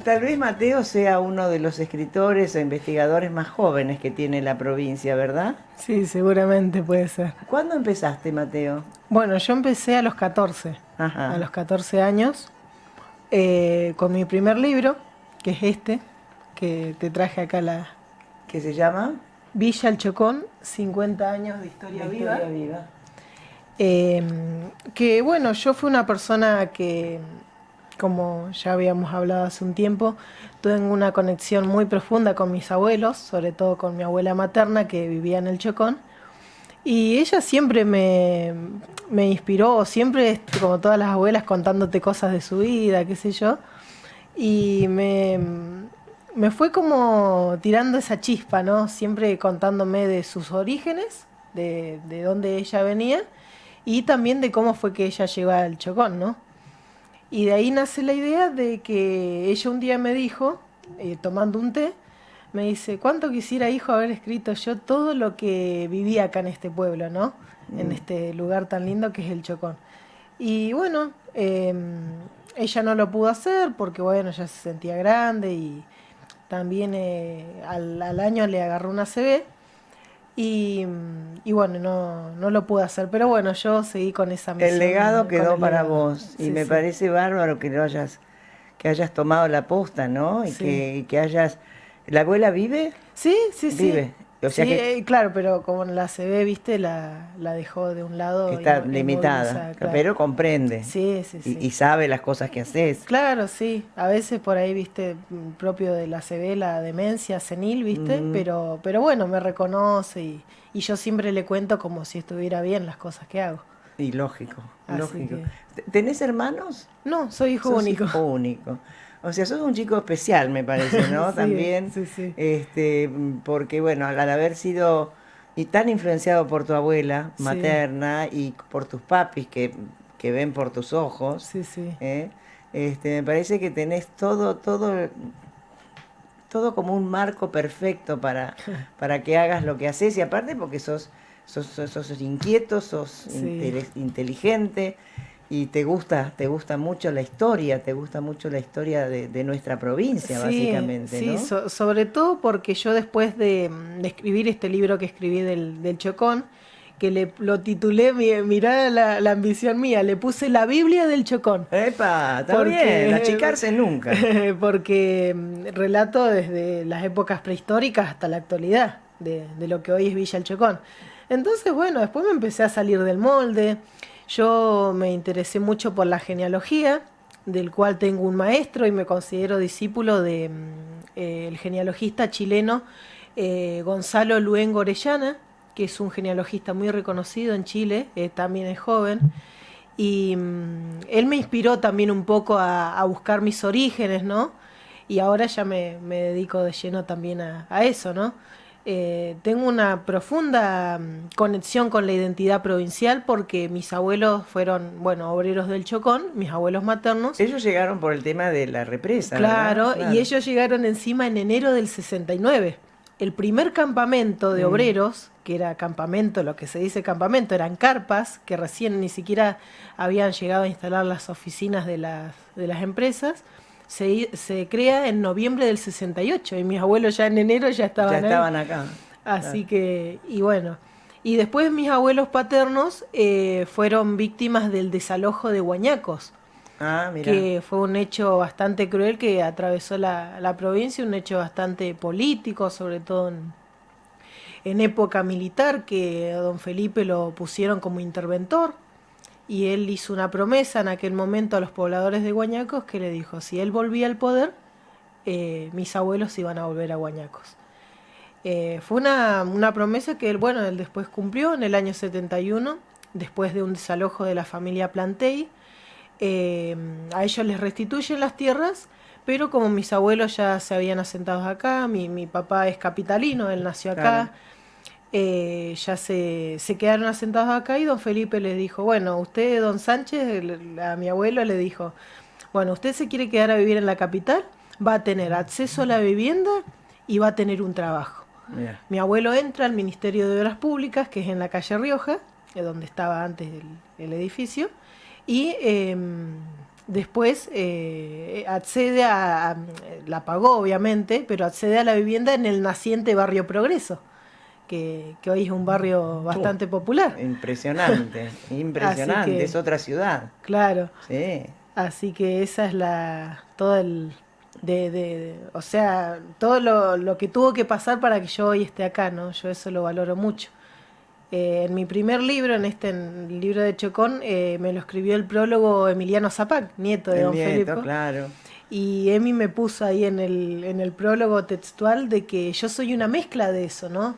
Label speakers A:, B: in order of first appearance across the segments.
A: Tal vez Mateo sea uno de los escritores o investigadores más jóvenes que tiene la provincia, ¿verdad?
B: Sí, seguramente puede ser.
A: ¿Cuándo empezaste, Mateo?
B: Bueno, yo empecé a
A: Ajá.
B: los 14 años, con mi primer libro, que es este, que te traje acá la
A: ¿Qué se llama?
B: Villa El Chocón, 50 años de
A: La
B: historia viva.
A: historia viva.
B: Eh, que bueno, yo fui una persona que, como ya habíamos hablado hace un tiempo, tengo una conexión muy profunda con mis abuelos, sobre todo con mi abuela materna que vivía en el Chocón. Y ella siempre me inspiró, siempre, como todas las abuelas, contándote cosas de su vida, qué sé yo. Y me fue como tirando esa chispa, ¿no? Siempre contándome de sus orígenes, de dónde ella venía y también de cómo fue que ella llegó al Chocón, ¿no? Y de ahí nace la idea de que ella un día me dijo, tomando un té, me dice, ¿cuánto quisiera, hijo, haber escrito yo todo lo que vivía acá en este pueblo, ¿no? En
A: Mm.
B: este lugar tan lindo que es el Chocón. Y bueno, ella no lo pudo hacer porque, bueno, ya se sentía grande y también al año le agarró una CB y bueno, no lo pude hacer. Pero bueno, yo seguí con esa
A: El legado
B: misión, con
A: quedó
B: el
A: para
B: legado.
A: vos y
B: Sí,
A: me
B: sí,
A: parece bárbaro que hayas tomado la posta, ¿no?
B: sí.
A: Y que hayas... ¿La abuela vive?
B: Sí, sí, sí.
A: Vive. O sea
B: Sí,
A: que
B: claro, pero como la CB, viste, la dejó de un lado
A: está limitada,
B: inmovilizada, claro.
A: pero comprende
B: Sí, sí, sí.
A: y sabe las cosas que haces.
B: Claro, sí. A veces por ahí, viste, propio de la CB, la demencia senil, viste,
A: Ujú.
B: pero bueno, me reconoce y yo siempre le cuento como si estuviera bien las cosas que hago.
A: Y lógico,
B: Así
A: lógico.
B: que,
A: ¿Tenés hermanos?
B: no, soy hijo
A: Sos
B: único.
A: hijo único. O sea, sos un chico especial, me parece, ¿no?
B: Sí,
A: También,
B: sí, sí.
A: porque bueno, al haber sido y tan influenciado por tu abuela
B: Sí,
A: materna y por tus papis que ven por tus ojos,
B: sí, sí.
A: ¿eh? Me parece que tenés todo como un marco perfecto para que hagas lo que haces y aparte porque sos inquieto,
B: Sí.
A: inteligente y te gusta mucho la historia, te gusta mucho la historia de nuestra provincia,
B: Sí,
A: básicamente,
B: sí,
A: ¿no?
B: sobre todo porque yo después de escribir este libro que escribí del Chocón, que lo titulé, mirá la ambición mía, le puse la Biblia del Chocón,
A: ¡Epa! Está bien,
B: porque,
A: achicarse nunca.
B: porque relato desde las épocas prehistóricas hasta la actualidad de lo que hoy es Villa El Chocón. Entonces, bueno, después me empecé a salir del molde, yo me interesé mucho por la genealogía, del cual tengo un maestro y me considero discípulo de el genealogista chileno Gonzalo Luengo Orellana, que es un genealogista muy reconocido en Chile, también es joven, y él me inspiró también un poco a buscar mis orígenes, ¿no? Y ahora ya me dedico de lleno también a eso, ¿no? Tengo una profunda conexión con la identidad provincial porque mis abuelos fueron, bueno, obreros del Chocón, mis abuelos maternos.
A: Ellos llegaron por el tema de la represa, ¿verdad?
B: Claro, y
A: Claro.
B: ellos llegaron encima en enero del 69. El primer campamento de
A: Mm.
B: obreros, que era campamento, lo que se dice campamento, eran carpas, que recién ni siquiera habían llegado a instalar las oficinas de las empresas, se crea en noviembre del 68 y mis abuelos ya en enero ya
A: Ya
B: estaban ahí.
A: estaban acá.
B: Así
A: Claro.
B: que, y bueno. Y después mis abuelos paternos fueron víctimas del desalojo de Huañacos,
A: Ah, mira.
B: que fue un hecho bastante cruel que atravesó la provincia, un hecho bastante político, sobre todo en época militar, que a don Felipe lo pusieron como interventor y él hizo una promesa en aquel momento a los pobladores de Guañacos que le dijo, si él volvía al poder, mis abuelos iban a volver a Guañacos. Fue una promesa que él, bueno, él después cumplió en el año 71, después de un desalojo de la familia Plantey. eh, a ellos les restituyen las tierras, pero como mis abuelos ya se habían asentado acá, mi papá es capitalino, él nació
A: Claro.
B: acá, ya se quedaron asentados acá y don Felipe les dijo, bueno, usted, don Sánchez, a mi abuelo le dijo, bueno, usted se quiere quedar a vivir en la capital, va a tener acceso a la vivienda y va a tener un trabajo.
A: Mira.
B: Mi abuelo entra al Ministerio de Obras Públicas, que es en la calle Rioja, donde estaba antes el edificio, y después accede la pagó obviamente, pero accede a la vivienda en el naciente barrio Progreso, que hoy es un barrio bastante popular.
A: Impresionante, impresionante, es otra ciudad.
B: Claro.
A: Sí.
B: Así que esa es todo el, o sea, todo lo que tuvo que pasar para que yo hoy esté acá, ¿no? Yo eso lo valoro mucho. En mi primer libro, en el libro de Chocón, me lo escribió el prólogo Emiliano Zapac, nieto de don Felipe.
A: Claro.
B: Y Emi me puso ahí en el prólogo textual de que yo soy una mezcla de eso, ¿no?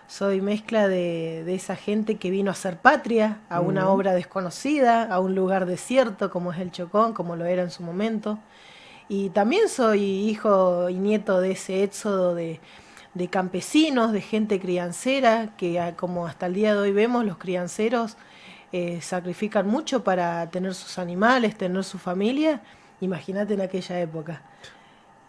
B: Soy mezcla de esa gente que vino a ser patria, a una obra desconocida, a un lugar desierto como es el Chocón, como lo era en su momento. Y también soy hijo y nieto de ese éxodo de campesinos, de gente criancera, que como hasta el día de hoy vemos, los crianceros sacrifican mucho para tener sus animales, tener su familia. Imagínate en aquella época.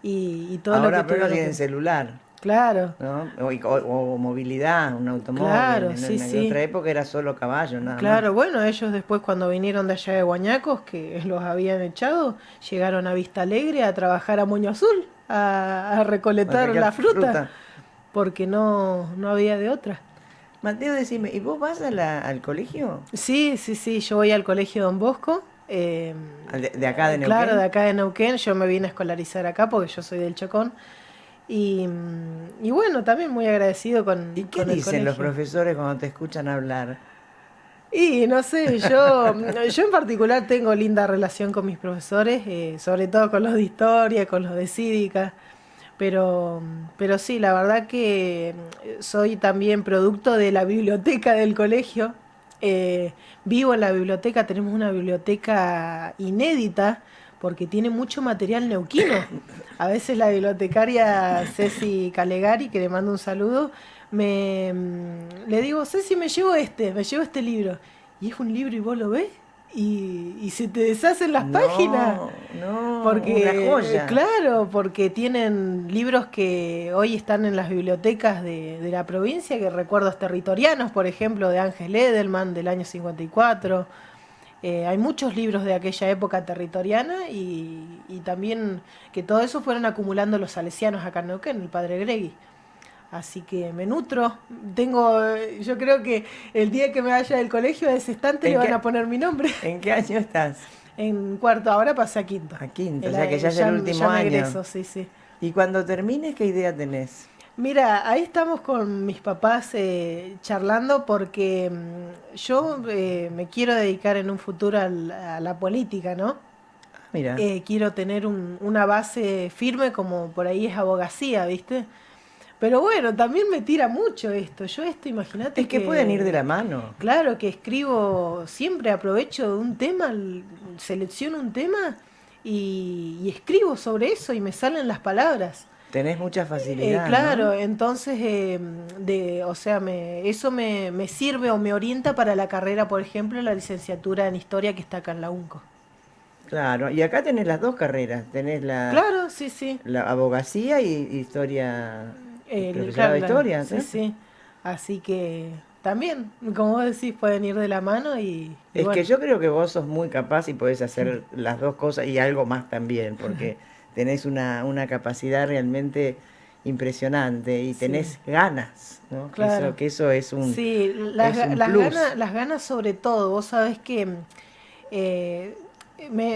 B: Y todo
A: ahora
B: lo que
A: pero tienen celular.
B: Claro.
A: ¿No? O movilidad, un automóvil.
B: Claro,
A: En otra época era solo caballo, nada
B: Claro,
A: más.
B: bueno, ellos después cuando vinieron de allá de Guañacos, que los habían echado, llegaron a Vista Alegre a trabajar a Moño Azul, a recolectar la fruta, porque no había de otra.
A: Mateo, decime, ¿y vos vas al colegio?
B: Sí, yo voy al colegio Don Bosco.
A: ¿De acá de Neuquén?
B: Claro, de acá de Neuquén. Yo me vine a escolarizar acá porque yo soy del Chocón. Y bueno, también muy agradecido con
A: ¿Y qué
B: con el
A: dicen
B: colegio.
A: los profesores cuando te escuchan hablar?
B: Y no sé, yo en particular tengo linda relación con mis profesores, sobre todo con los de historia, con los de cívica. Pero sí, la verdad que soy también producto de la biblioteca del colegio. Vivo en la biblioteca, tenemos una biblioteca inédita porque tiene mucho material neuquino. A veces la bibliotecaria Ceci Calegari, que le mando un saludo, le digo, Ceci, me llevo este libro. Y es un libro y vos lo ves y se te deshacen las páginas.
A: No,
B: Porque,
A: una joya.
B: claro, porque tienen libros que hoy están en las bibliotecas de la provincia, que recuerdos territorianos, por ejemplo, de Ángel Edelman del año 54. Hay muchos libros de aquella época territoriana y también que todo eso fueron acumulando los salesianos acá en Neuquén, el padre Gregui. Así que me nutro. Yo creo que el día que me vaya del colegio a ese estante le van a poner mi nombre.
A: ¿En qué año estás?
B: En cuarto, ahora pasé a quinto.
A: A quinto, o sea que ya es el último
B: me
A: año.
B: egreso, sí.
A: ¿Y cuando termines, qué idea tenés?
B: Mira, ahí estamos con mis papás charlando porque yo me quiero dedicar en un futuro a la política, ¿no?
A: Mira.
B: Quiero tener una base firme como por ahí es abogacía, ¿viste? Pero bueno, también me tira mucho esto. Imagínate
A: Es que pueden ir de la mano.
B: Claro, que escribo, siempre aprovecho de un tema, selecciono un tema y escribo sobre eso y me salen las palabras.
A: Tenés mucha facilidad,
B: Claro,
A: ¿no?
B: entonces, o sea, eso me sirve o me orienta para la carrera, por ejemplo, la licenciatura en Historia que está acá en la UNCO.
A: Claro, y acá tenés las dos carreras, tenés
B: Claro, sí.
A: la abogacía y historia, profesorado de historia, ¿sí?
B: Sí. Así que también, como vos decís, pueden ir de la mano y
A: Es
B: bueno.
A: que yo creo que vos sos muy capaz y podés hacer las dos cosas y algo más también, porque tenés una capacidad realmente impresionante y tenés ganas, ¿no?
B: Claro.
A: Que eso es un,
B: sí,
A: es un plus.
B: las ganas sobre todo. Vos sabés que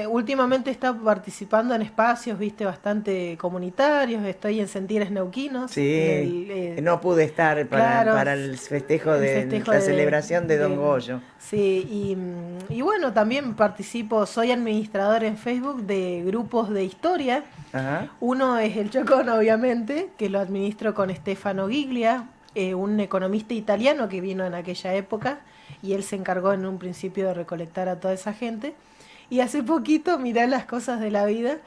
B: últimamente he estado participando en espacios, viste, bastante comunitarios. Estoy en Sentires Neuquinos.
A: Sí, no pude estar para el festejo de la celebración de Don Goyo.
B: Sí, y bueno, también participo, soy administrador en Facebook de grupos de historia.
A: Ajá.
B: Uno es el Chocón, obviamente, que lo administro con Stefano Giglia, un economista italiano que vino en aquella época y él se encargó en un principio de recolectar a toda esa gente. Y hace poquito, mirá las cosas de la vida,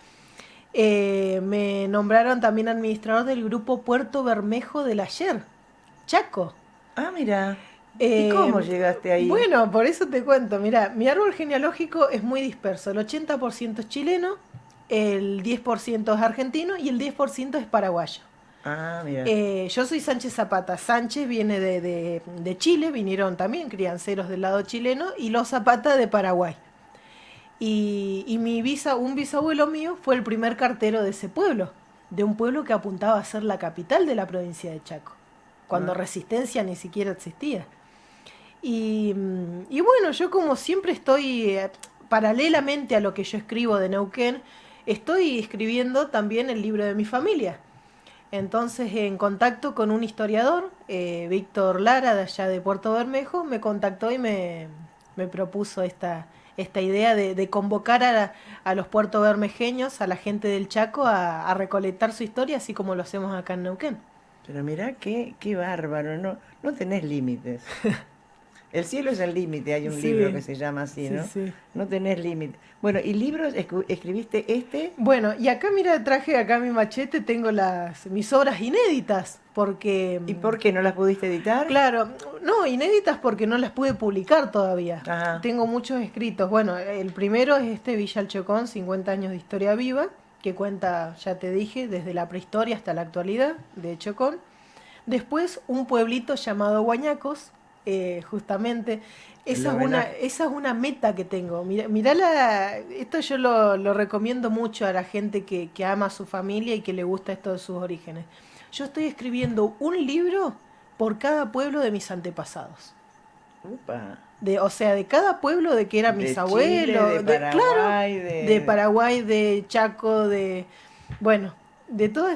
B: me nombraron también administrador del grupo Puerto Bermejo del Ayer, Chaco.
A: Ah, mira. ¿Y cómo llegaste ahí?
B: Bueno, por eso te cuento. Mira, mi árbol genealógico es muy disperso. El 80% es chileno, el 10% es argentino y el 10% es paraguayo.
A: Ah, mira.
B: Yo soy Sánchez Zapata. Sánchez viene de Chile, vinieron también crianceros del lado chileno y los Zapata de Paraguay. Y un bisabuelo mío fue el primer cartero de ese pueblo, de un pueblo que apuntaba a ser la capital de la provincia de Chaco, cuando Resistencia ni siquiera existía. Y bueno, yo como siempre estoy, paralelamente a lo que yo escribo de Neuquén, estoy escribiendo también el libro de mi familia. Entonces, en contacto con un historiador, Víctor Lara, de allá de Puerto Bermejo, me contactó y me propuso esta idea de convocar a los puertobermejeños, a la gente del Chaco, a recolectar su historia, así como lo hacemos acá en Neuquén.
A: Pero mirá qué bárbaro, no tenés límites. El cielo es el límite, hay un
B: Sí,
A: libro que se llama así,
B: sí,
A: ¿no?
B: sí.
A: No tenés límite. Bueno, ¿y libros escribiste este?
B: Bueno, y acá mira, traje acá mi machete, tengo mis obras inéditas, porque,
A: ¿Y por qué no las pudiste editar?
B: claro, no, inéditas porque no las pude publicar todavía.
A: Ajá.
B: Tengo muchos escritos. Bueno, el primero es Villa El Chocón, 50 años de historia viva, que cuenta, ya te dije, desde la prehistoria hasta la actualidad de Chocón. Después, un pueblito llamado Guañacos, justamente. Esa es una meta que tengo. Esto yo lo recomiendo mucho a la gente que ama a su familia y que le gusta esto de sus orígenes. Yo estoy escribiendo un libro por cada pueblo de mis antepasados.
A: Upa.
B: O sea, de cada pueblo de que eran mis
A: De
B: abuelos,
A: Chile, de
B: claro,
A: Paraguay,
B: de Paraguay, de Chaco, bueno, de todo.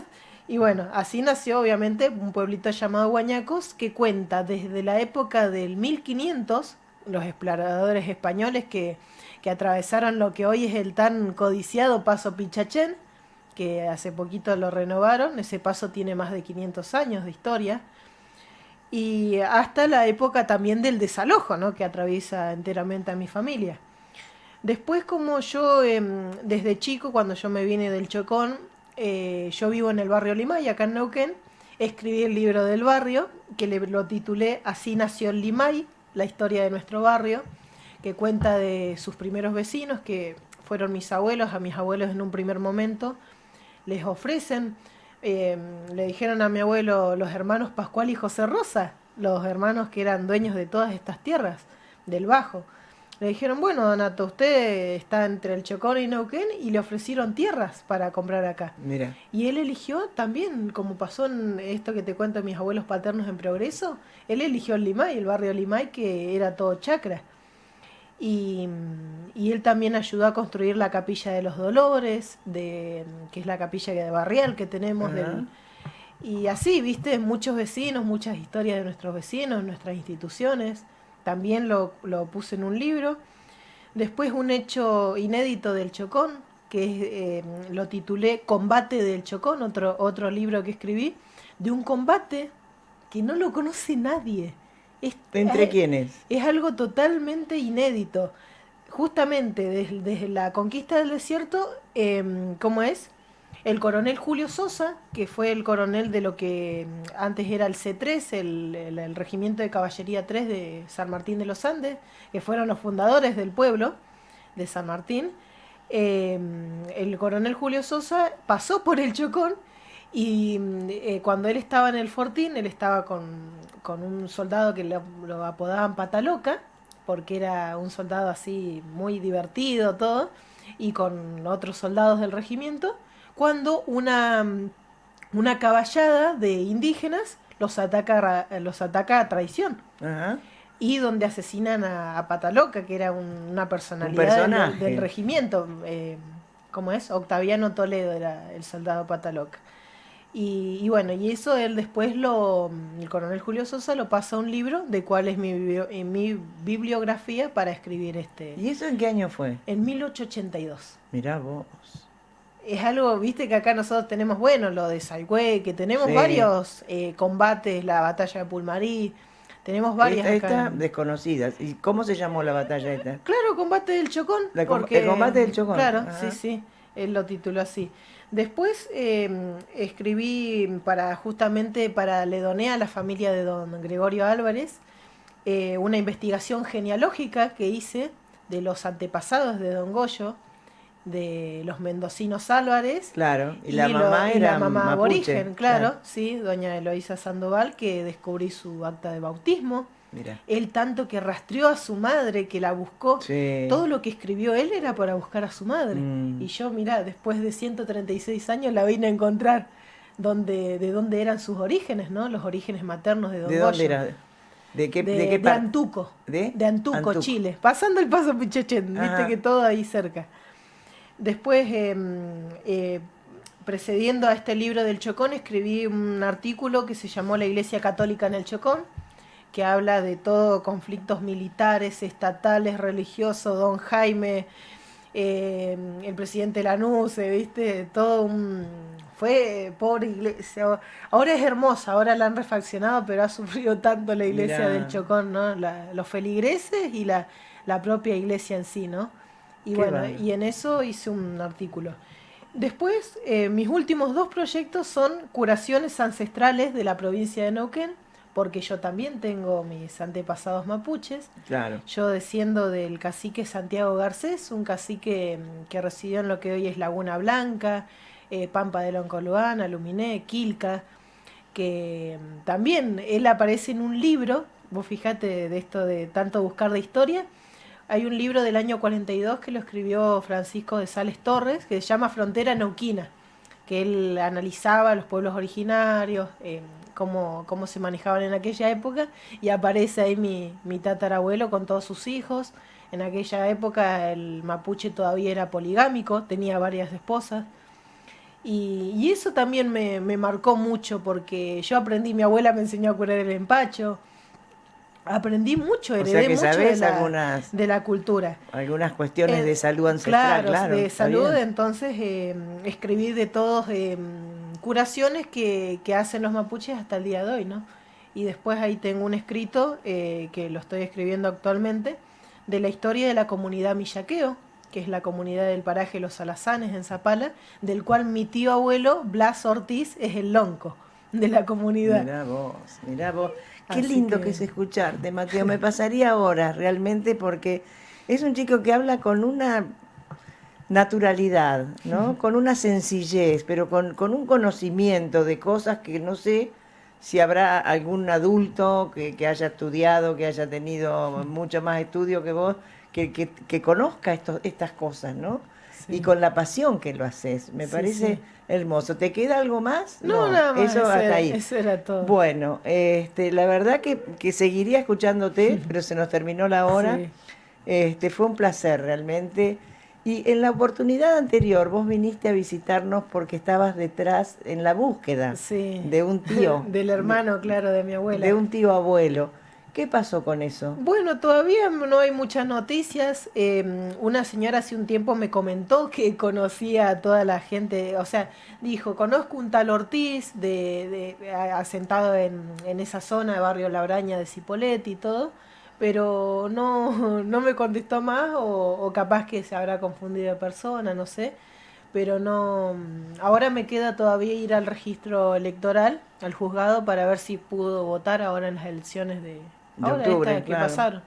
B: Y bueno, así nació obviamente un pueblito llamado Guañacos que cuenta desde la época del 1500, los exploradores españoles que atravesaron lo que hoy es el tan codiciado Paso Pichachén, que hace poquito lo renovaron. Ese paso tiene más de 500 años de historia. Y hasta la época también del desalojo, ¿no?, que atraviesa enteramente a mi familia. Después, como yo, desde chico, cuando yo me vine del Chocón, yo vivo en el barrio Limay, acá en Neuquén, escribí el libro del barrio, que lo titulé Así nació el Limay, la historia de nuestro barrio, que cuenta de sus primeros vecinos, que fueron mis abuelos. A mis abuelos en un primer momento les ofrecen, le dijeron a mi abuelo los hermanos Pascual y José Rosa, los hermanos que eran dueños de todas estas tierras, del Bajo. Le dijeron, bueno, Donato, usted está entre el Chocón y Neuquén, y le ofrecieron tierras para comprar acá.
A: Mira.
B: Y él eligió también, como pasó en esto que te cuento de mis abuelos paternos en Progreso, él eligió el Limay, el barrio Limay, que era todo chacra. Y él también ayudó a construir la Capilla de los Dolores, que es la capilla de barrial que tenemos. Y así, viste, muchos vecinos, muchas historias de nuestros vecinos, nuestras instituciones. También lo puse en un libro. Después un hecho inédito del Chocón, que lo titulé Combate del Chocón, otro libro que escribí, de un combate que no lo conoce nadie.
A: ¿Entre quiénes?
B: Es algo totalmente inédito. Justamente desde la conquista del desierto, ¿cómo es? El coronel Julio Sosa, que fue el coronel de lo que antes era el C3, el Regimiento de Caballería 3 de San Martín de los Andes, que fueron los fundadores del pueblo de San Martín. El coronel Julio Sosa pasó por el Chocón y cuando él estaba en el Fortín, él estaba con un soldado que lo apodaban Pata Loca, porque era un soldado así muy divertido todo, y con otros soldados del regimiento, cuando una caballada de indígenas los ataca a traición.
A: Ajá.
B: Y donde asesinan a Pata Loca, que era una personalidad del regimiento. ¿Cómo es? Octaviano Toledo era el soldado Pata Loca. Y bueno, y eso él después el coronel Julio Sosa lo pasa a un libro, de cuál es mi bibliografía para escribir este.
A: ¿Y eso en qué año fue?
B: En 1882.
A: Mirá vos.
B: Es algo, viste, que acá nosotros tenemos, bueno, lo de Salgüe, que tenemos varios combates, la batalla de Pulmarí, tenemos varias
A: Esta desconocidas. ¿Y cómo se llamó la batalla esta?
B: Claro, combate del Chocón.
A: El combate del Chocón.
B: Claro,
A: Ajá.
B: sí, él lo tituló así. Después escribí le doné a la familia de don Gregorio Álvarez una investigación genealógica que hice de los antepasados de don Goyo, de los mendocinos Álvarez.
A: Claro, y la mamá era
B: la mamá
A: mapuche,
B: aborigen, claro, sí, doña Eloísa Sandoval, que descubrí su acta de bautismo.
A: Mirá.
B: Él tanto que rastreó a su madre, que la buscó.
A: Sí.
B: Todo lo que escribió él era para buscar a su madre.
A: Mm.
B: Y yo, mirá, después de 136 años la vine a encontrar de dónde eran sus orígenes, ¿no? Los orígenes maternos de Don
A: ¿De
B: Goyo.
A: dónde era? ¿De qué
B: De
A: parte?
B: Antuco.
A: ¿De?
B: De Antuco,
A: Antuco.
B: Chile. Pasando el paso Pichachén,
A: Ajá.
B: viste que todo ahí cerca. Después, precediendo a este libro del Chocón, escribí un artículo que se llamó La Iglesia Católica en el Chocón, que habla de todo, conflictos militares, estatales, religiosos, Don Jaime, el presidente Lanusse, ¿viste? Todo un... Fue pobre iglesia. Ahora es hermosa, ahora la han refaccionado, pero ha sufrido tanto la iglesia
A: Mirá.
B: del Chocón, ¿no? Los feligreses y la propia iglesia en sí, ¿no? Y
A: Qué
B: bueno,
A: bárbaro.
B: y en eso hice un artículo. Después, mis últimos 2 proyectos son curaciones ancestrales de la provincia de Neuquén, porque yo también tengo mis antepasados mapuches.
A: Claro.
B: Yo desciendo del cacique Santiago Garcés, un cacique que residió en lo que hoy es Laguna Blanca, Pampa de Loncoluán, Aluminé, Quilca, que también él aparece en un libro, vos fijate de esto de tanto buscar de historia. Hay un libro del año 42 que lo escribió Francisco de Sales Torres, que se llama Frontera Neuquina, que él analizaba los pueblos originarios, cómo se manejaban en aquella época, y aparece ahí mi tatarabuelo con todos sus hijos. En aquella época el mapuche todavía era poligámico, tenía varias esposas. Y eso también me marcó mucho, porque yo aprendí, mi abuela me enseñó a curar el empacho. Aprendí mucho,
A: O
B: heredé
A: sea que
B: mucho
A: sabés algunas
B: de la cultura.
A: cuestiones de salud ancestral, claro.
B: De
A: está
B: salud,
A: bien.
B: entonces escribí de todos curaciones que hacen los mapuches hasta el día de hoy, ¿no? Y después ahí tengo un escrito que lo estoy escribiendo actualmente, de la historia de la comunidad Millaqueo, que es la comunidad del paraje Los Alazanes en Zapala, del cual mi tío abuelo, Blas Ortiz, es el lonco de la comunidad.
A: Mirá vos, mirá vos. Qué
B: Así
A: lindo
B: que-
A: que es escucharte, Mateo. Me pasaría horas realmente porque es un chico que habla con una naturalidad, ¿no? Con una sencillez, pero con un conocimiento de cosas que no sé si habrá algún adulto que haya estudiado, que haya tenido mucho más estudio que vos, que conozca estas cosas, ¿no?
B: Sí.
A: Y con la pasión que lo haces. Me
B: Sí,
A: parece
B: sí.
A: hermoso. ¿Te queda algo más?
B: No, nada más,
A: eso hasta ahí.
B: eso era todo.
A: Bueno, la verdad que seguiría escuchándote, pero se nos terminó la hora.
B: Sí.
A: Fue un placer realmente. Y en la oportunidad anterior vos viniste a visitarnos porque estabas detrás en la búsqueda
B: Sí.
A: de un tío.
B: Del hermano, claro, de mi abuela.
A: De un tío abuelo. ¿Qué pasó con eso?
B: Bueno, todavía no hay muchas noticias. Una señora hace un tiempo me comentó que conocía a toda la gente, o sea, dijo, conozco un tal Ortiz asentado en esa zona de Barrio Labraña de Cipolletti y todo, pero no me contestó más o capaz que se habrá confundido de persona, no sé. Pero no, ahora me queda todavía ir al registro electoral, al juzgado, para ver si pudo votar ahora en las elecciones de ahora
A: octubre,
B: estas que
A: claro.
B: pasaron.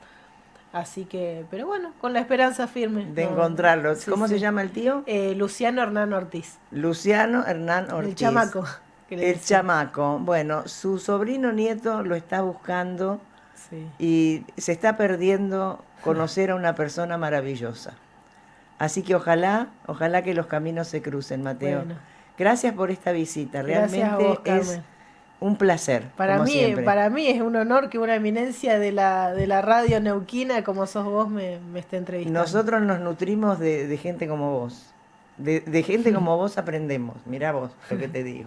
B: Así que, pero bueno, con la esperanza firme.
A: De encontrarlo.
B: Sí,
A: ¿Cómo
B: sí.
A: se llama el tío?
B: Luciano Hernán Ortiz.
A: Luciano Hernán Ortiz.
B: El chamaco. que le
A: El
B: decía.
A: chamaco. Bueno, su sobrino nieto lo está buscando
B: Sí.
A: y se está perdiendo conocer a una persona maravillosa. Así que ojalá que los caminos se crucen, Mateo.
B: Bueno.
A: Gracias por esta visita.
B: Gracias a
A: Realmente
B: vos,
A: es
B: Carmen.
A: un placer.
B: Para
A: como siempre.
B: mí es un honor que una eminencia de la radio neuquina como sos vos me esté entrevistando.
A: Nosotros nos nutrimos de gente como vos. De gente como vos aprendemos. Mirá vos lo que te digo.